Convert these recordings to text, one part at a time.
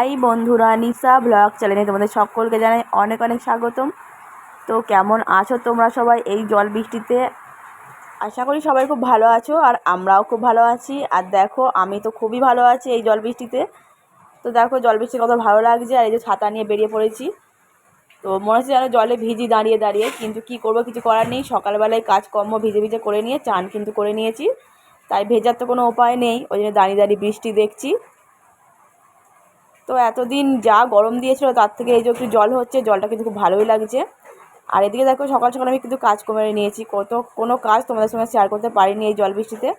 High বন্ধুরা, নিশা blog চ্যানেলে তোমাদের সকলকে জানাই অনেক অনেক স্বাগতম। তো কেমন আছো তোমরা সবাই এই জল বৃষ্টিতে? আশা করি সবাই খুব ভালো আছো, আর আমরাও খুব ভালো আছি। আর দেখো, আমি তো খুবই ভালো আছি এই জল বৃষ্টিতে। তো দেখো জল বৃষ্টি কত ভালো লাগছে, আর এই যে ছাতা নিয়ে বেরিয়ে পড়েছি। তো মনে হচ্ছে যেন জলে ভিজি দাঁড়িয়ে দাঁড়িয়ে, কিন্তু কি করব, কিছু করার নেই। সকালবেলায় কাজকর্ম ভিজে ভিজে করে নিয়ে চান কিন্তু করে নিয়েছি, তাই ভেজার তো কোনো উপায় নেই, ওই জন্য দাঁড়িয়ে দাঁড়িয়ে বৃষ্টি দেখছি। তো এতদিন যা গরম দিয়েছিল তার থেকে এই যে একটু জল হচ্ছে, জলটা কিন্তু খুব ভালোই লাগছে। আর এদিকে দেখো, সকাল সকাল আমি কিন্তু কাজ কমে নিয়েছি, কোনো কাজ তোমাদের সঙ্গে শেয়ার করতে পারিনি এই জল বৃষ্টিতে।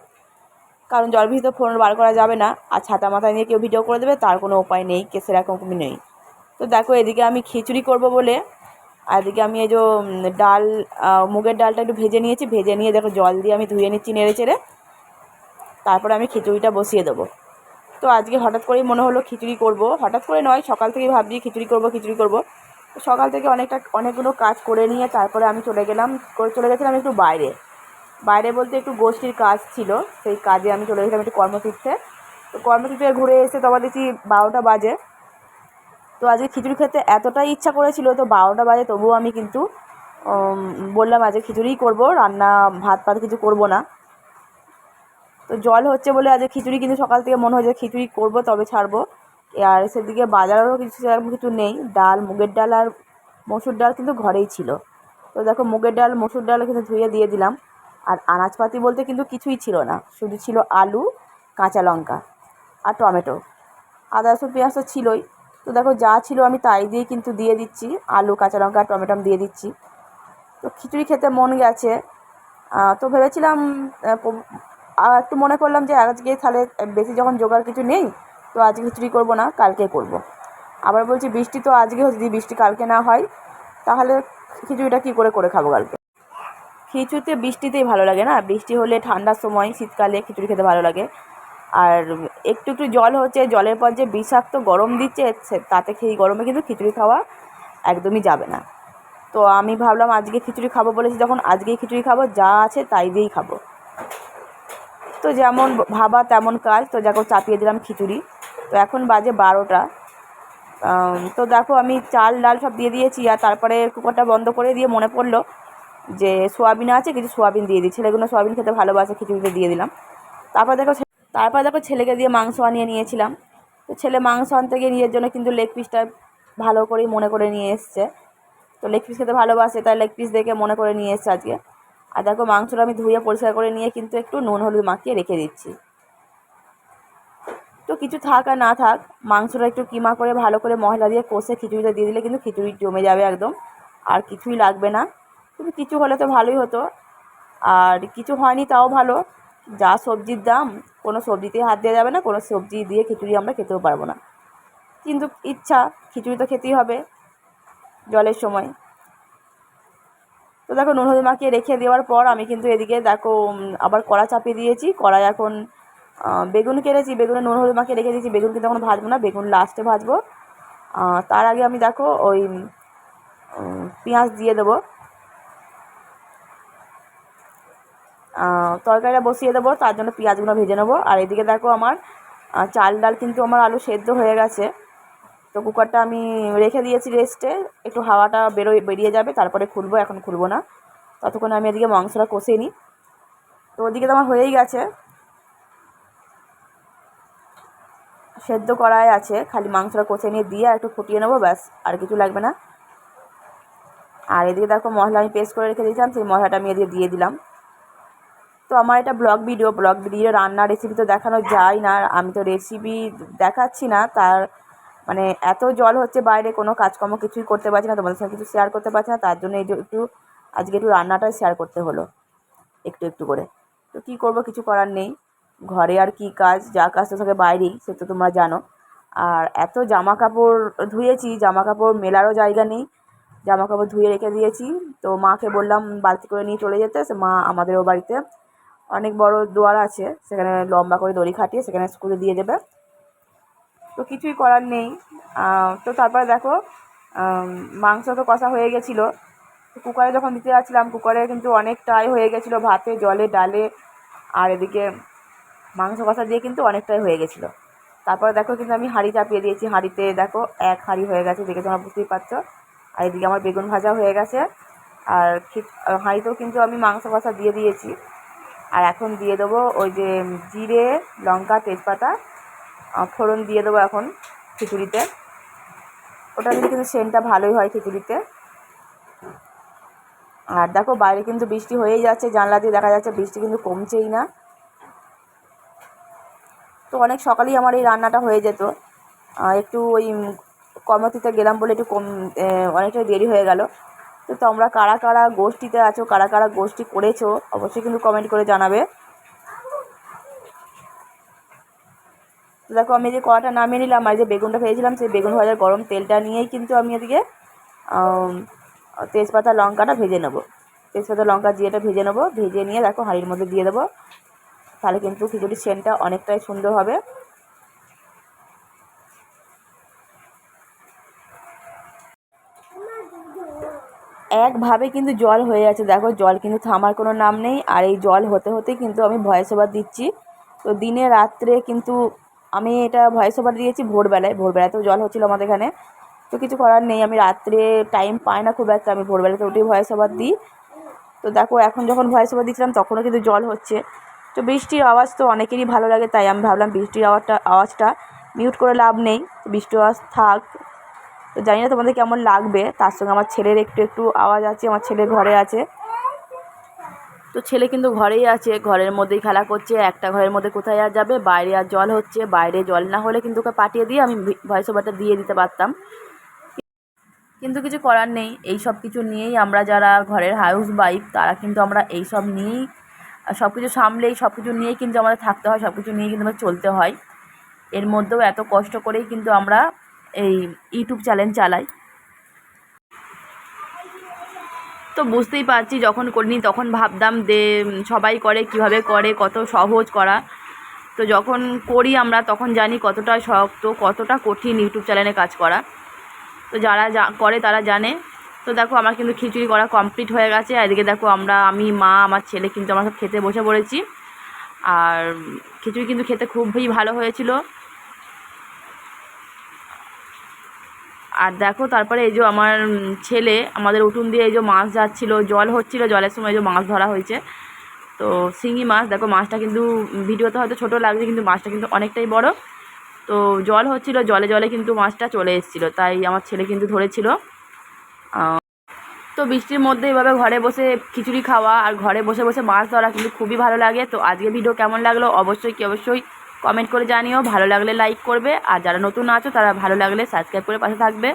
কারণ জল বৃষ্টিতে ফোন বার করা যাবে না, আর ছাতা মাথায় নিয়ে কেউ ভিডিও করে দেবে তার কোনো উপায় নেই, সেরকমই নেই। তো দেখো, এদিকে আমি খিচুড়ি করব বলে, আর এদিকে আমি এই যে ডাল, মুগের ডালটা একটু ভেজে নিয়েছি, ভেজে নিয়ে দেখো জল দিয়ে আমি ধুয়ে নিচ্ছি নেড়ে চেড়ে। তারপরে আমি খিচুড়িটা বসিয়ে দেবো। তো আজকে হঠাৎ করেই মনে হলো খিচুড়ি করব, হঠাৎ করে নয়, সকাল থেকেই ভাবছি খিচুড়ি করব। তো সকাল থেকে অনেকগুলো কাজ করে নিয়ে তারপরে আমি চলে গেছিলাম একটু বাইরে বলতে একটু গোষ্ঠীর কাজ ছিল, সেই কাজে আমি চলে গেছিলাম একটু কর্মতীর্থে। তো কর্মতীর্থে ঘুরে এসে তো আবার দেখি 12টা বাজে। তো আজকে খিচুড়ি খেতে এতটাই ইচ্ছা করেছিল, তো 12টা বাজে তবুও আমি কিন্তু বললাম আজকে খিচুড়িই করব, রান্না ভাত কিছু করব না। তো জল হচ্ছে বলে আজকে খিচুড়ি, কিন্তু সকাল থেকে মনে হয় যে খিচুড়ি করবো তবে ছাড়বো। আর সেদিকে বাজারেরও সেরকম কিছু নেই, মুগের ডাল আর মসুর ডাল কিন্তু ঘরেই ছিল। তো দেখো, মুগের ডাল মসুর ডাল কিন্তু ধুয়ে দিয়ে দিলাম। আর আনাজপাতি বলতে কিন্তু কিছুই ছিল না, শুধু ছিল আলু, কাঁচা লঙ্কা আর টমেটো। আদা রসুন পেঁয়াজ তো ছিলই। তো দেখো, যা ছিল আমি তাই দিয়ে কিন্তু দিয়ে দিচ্ছি, আলু কাঁচা লঙ্কা আর টমেটো দিয়ে দিচ্ছি। তো খিচুড়ি খেতে মন গেছে। তো ভেবেছিলাম একটু মনে করলাম যে আজকে তাহলে বেশি যখন জোগাড় কিছু নেই, তো আজকে খিচুড়ি করবো না, কালকে করব। আবার বলছি বৃষ্টি তো আজকে হচ্ছে, যদি বৃষ্টি কালকে না হয় তাহলে খিচুড়িটা কী করে খাবো কালকে? খিচুড়িতে বৃষ্টিতেই ভালো লাগে না, বৃষ্টি হলে ঠান্ডার সময় শীতকালে খিচুড়ি খেতে ভালো লাগে। আর একটু একটু জল হচ্ছে, জলের পর যে বিষাক্ত গরম দিচ্ছে, তাতে খেয়ে গরমে কিন্তু খিচুড়ি খাওয়া একদমই যাবে না। তো আমি ভাবলাম আজকে খিচুড়ি খাবো বলেছি যখন, আজকেই খিচুড়ি খাবো, যা আছে তাই দিয়েই খাবো। তো যেমন ভাবা তেমন কাজ, তো দেখো চাপিয়ে দিলাম খিচুড়ি। তো এখন বাজে 12টা। তো দেখো, আমি চাল ডাল সব দিয়ে দিয়েছি, আর তারপরে কুকারটা বন্ধ করে দিয়ে মনে পড়লো যে সোয়াবিন আছে, কিছু সোয়াবিন দিয়ে দিই, ছেলেগুলো সোয়াবিন খেতে ভালোবাসে, খিচুড়িতে দিয়ে দিলাম। তারপর দেখো ছেলেকে দিয়ে মাংস আনিয়ে নিয়েছিলাম। তো ছেলে মাংস আনতে গিয়ে নিজের জন্য কিন্তু লেগ পিসটা ভালো করেই মনে করে নিয়ে এসছে। তো লেগ পিস খেতে ভালোবাসে, তাই লেগ পিস দেখে মনে করে নিয়ে এসছে আজকে। আর দেখো, মাংসটা আমি ধুয়ে পরিষ্কার করে নিয়ে কিন্তু একটু নুন হলুদ মাখিয়ে রেখে দিচ্ছি। তো কিছু থাক আর না থাক, মাংসটা একটু কিমা করে ভালো করে মশলা দিয়ে কষে খিচুড়িটা দিয়ে দিলে কিন্তু খিচুড়ি জমে যাবে একদম, আর কিছুই লাগবে না। কিন্তু কিছু হলে তো ভালোই হতো, আর কিছু হয়নি তাও ভালো। যা সবজির দাম, কোনো সবজিতেই হাত দেওয়া যাবে না, কোনো সবজি দিয়ে খিচুড়ি আমরা খেতেও পারবো না। কিন্তু ইচ্ছা, খিচুড়ি তো খেতেই হবে জলের সময়। তো দেখো, নুন হলুদ মাখিয়ে রেখে দেওয়ার পর আমি কিন্তু এদিকে দেখো আবার কড়া চাপিয়ে দিয়েছি। কড়াই এখন বেগুন কেটেছি, বেগুনে নুন হলুদ মাখিয়ে রেখে দিয়েছি। বেগুন কিন্তু এখন ভাজবো না, বেগুন লাস্টে ভাজবো। তার আগে আমি দেখো ওই পেঁয়াজ দিয়ে দেবো, তরকারিটা বসিয়ে দেবো, তার জন্য পেঁয়াজগুলো ভেজে নেবো। আর এদিকে দেখো, আমার চাল ডাল কিন্তু আমার আলু সেদ্ধ হয়ে গেছে। তো কুকারটা আমি রেখে দিয়েছি রেস্টে, একটু হাওয়াটা বেরিয়ে যাবে তারপরে খুলবো, এখন খুলবো না। ততক্ষণ আমি এদিকে মাংসটা কষিয়ে নিই। তো ওদিকে তো আমার হয়েই গেছে, সেদ্ধ করাই আছে, খালি মাংসটা কষে নিয়ে দিয়ে একটু ফুটিয়ে নেবো, ব্যাস, আর কিছু লাগবে না। আর এদিকে দেখো, মশলা আমি পেস্ট করে রেখে দিয়েছিলাম, সেই মশলাটা আমি এদিকে দিয়ে দিলাম। তো আমার এটা ব্লগ ভিডিও, রান্নার রেসিপি তো দেখানো যায় না, আমি তো রেসিপি দেখাচ্ছি না। তার মানে এত জল হচ্ছে বাইরে, কোনো কাজকর্ম কিছুই করতে পারছি না, তোমাদের সঙ্গে কিছু শেয়ার করতে পারছি না, তার জন্য এই যে আজকে একটু রান্নাটাই শেয়ার করতে হলো একটু একটু করে। তো কী করব, কিছু করার নেই, ঘরে আর কি কাজ, যা কাজ তো থাকে বাইরেই, সে তো তোমরা জানো। আর এত জামা কাপড় ধুয়েছি, জামা কাপড় মেলারও জায়গা নেই, জামা কাপড় ধুয়ে রেখে দিয়েছি। তো মাকে বললাম বালতি করে নিয়ে চলে যেতে, মা আমাদেরও বাড়িতে অনেক বড় দুয়ার আছে, সেখানে লম্বা করে দড়ি খাটিয়ে সেখানে স্কুলে দিয়ে দেবে। তো কিছুই করার নেই। তো তারপরে দেখো, মাংস তো কষা হয়ে গেছিলো। কুকারে যখন দিতে যাচ্ছিলাম, কুকারে কিন্তু অনেকটাই হয়ে গেছিলো, ভাতে জলে ডালে, আর এদিকে মাংস কষা দিয়ে কিন্তু অনেকটাই হয়ে গেছিলো। তারপরে দেখো কিন্তু আমি হাঁড়ি চাপিয়ে দিয়েছি, হাঁড়িতে দেখো এক হাঁড়ি হয়ে গেছে, দেখে তোমরা বুঝতেই পারছো। আর এদিকে আমার বেগুন ভাজা হয়ে গেছে, আর হাঁড়িতেও কিন্তু আমি মাংস কষা দিয়ে দিয়েছি। আর এখন দিয়ে দেবো ওই যে জিরে, লঙ্কা, তেজপাতা ফোড়ন দিয়ে দেবো এখন খিচুড়িতে। ওটা দিলে কিন্তু সেন্টটা ভালোই হয় খিচুড়িতে। আর দেখো বাইরে কিন্তু বৃষ্টি হয়েই যাচ্ছে, জানলা দিয়ে দেখা যাচ্ছে বৃষ্টি কিন্তু কমছেই না। তো অনেক সকালেই আমার এই রান্নাটা হয়ে যেত, একটু ওই কর্মতিতে গেলাম বলে একটু অনেকটাই দেরি হয়ে গেল। তো তোমরা কারা কারা গোষ্ঠীতে আছো, কারা কারা গোষ্ঠী করেছো, অবশ্যই কিন্তু কমেন্ট করে জানাবে। তো দেখো আমি যে কড়াটা নামিয়ে নিলাম, আর যে বেগুনটা ভেজেছিলাম সেই বেগুন ভাজার গরম তেলটা নিয়েই কিন্তু আমি এদিকে তেজপাতা লঙ্কাটা ভেজে নেবো। তেজপাতা লঙ্কা জিরেটা ভেজে নেবো, ভেজে নিয়ে দেখো হাঁড়ির মধ্যে দিয়ে দেবো। তাহলে কিন্তু খিচুড়ির সেন্টটা অনেকটাই সুন্দর হবে। একভাবে কিন্তু জল হয়ে আছে, দেখো জল কিন্তু থামার কোনো নাম নেই। আর এই জল হতে হতে কিন্তু আমি ভয়েস ওভার দিচ্ছি। তো দিনে রাত্রে কিন্তু আমি এটা ভয়েস ওভার দিয়েছি ভোরবেলাতেও জল হচ্ছিলো আমাদের এখানে। তো কিছু করার নেই, আমি রাত্রে টাইম পাই না খুব একটা, আমি ভোরবেলাতে উঠেই ভয়েস ওভার দিই। তো দেখো এখন যখন ভয়েস ওভার দিচ্ছিলাম তখনও কিন্তু জল হচ্ছে। তো বৃষ্টির আওয়াজ তো অনেকেরই ভালো লাগে, তাই আমি ভাবলাম বৃষ্টির আওয়াজটা মিউট করে লাভ নেই, বৃষ্টির আওয়াজ থাক। তো জানি না তোমাদের কেমন লাগবে। তার সঙ্গে আমার ছেলের একটু একটু আওয়াজ আছে, আমার ছেলে ঘরে আছে। তো ছেলে কিন্তু ঘরেই আছে, ঘরের মধ্যেই খেলা করছে। একটা ঘরের মধ্যে কোথায় আর যাবে, বাইরে আর জল হচ্ছে। বাইরে জল না হলে কিন্তু ওকে পাঠিয়ে দিয়ে আমি ভয়েস ওভারটা দিয়ে দিতে পারতাম, কিন্তু কিছু করার নেই। এই সব কিছু নিয়েই আমরা যারা ঘরের হাউস ওয়াইফ তারা কিন্তু আমরা এই সব নিয়েই সব কিছু সামলেই, সব কিছু নিয়েই কিন্তু আমাদের থাকতে হয়, সব কিছু নিয়েই কিন্তু আমাদের চলতে হয়। এর মধ্যেও এত কষ্ট করেই কিন্তু আমরা এই ইউটিউব চ্যানেল চালাই। তো বুঝতেই পারছি, যখন করিনি তখন ভাবতাম যে সবাই করে কীভাবে করে, কত সহজ করা। তো যখন করি আমরা তখন জানি কতটা শক্ত, কতটা কঠিন ইউটিউব চ্যানেলে কাজ করা। তো যারা করে তারা জানে। তো দেখো আমার কিন্তু খিচুড়ি করা কমপ্লিট হয়ে গেছে। আর এদিকে দেখো আমি মা আমার ছেলে কিন্তু আমরা সব খেতে বসে পড়েছি। আর খিচুড়ি কিন্তু খেতে খুবই ভালো হয়েছিল। আর দেখো তারপরে এই যে আমার ছেলে আমাদের উঠোন দিয়ে এই যে মাছ যাচ্ছিলো, জল হচ্ছিলো, জলের সময় এই যে মাছ ধরা হয়েছে। তো শিঙি মাছ, দেখো মাছটা কিন্তু ভিডিওতে হয়তো ছোটো লাগছে, কিন্তু মাছটা কিন্তু অনেকটাই বড়। তো জল হচ্ছিলো, জলে জলে কিন্তু মাছটা চলে এসেছিলো, তাই আমার ছেলে কিন্তু ধরেছিল। তো বৃষ্টির মধ্যে এভাবে ঘরে বসে খিচুড়ি খাওয়া আর ঘরে বসে বসে মাছ ধরা কিন্তু খুবই ভালো লাগে। তো আজকে ভিডিও কেমন লাগলো অবশ্যই কমেন্ট করে জানিও। ভালো লাগলে লাইক করবে, আর যারা নতুন আছো তারা ভালো লাগলে সাবস্ক্রাইব করে পাশে থাকবে।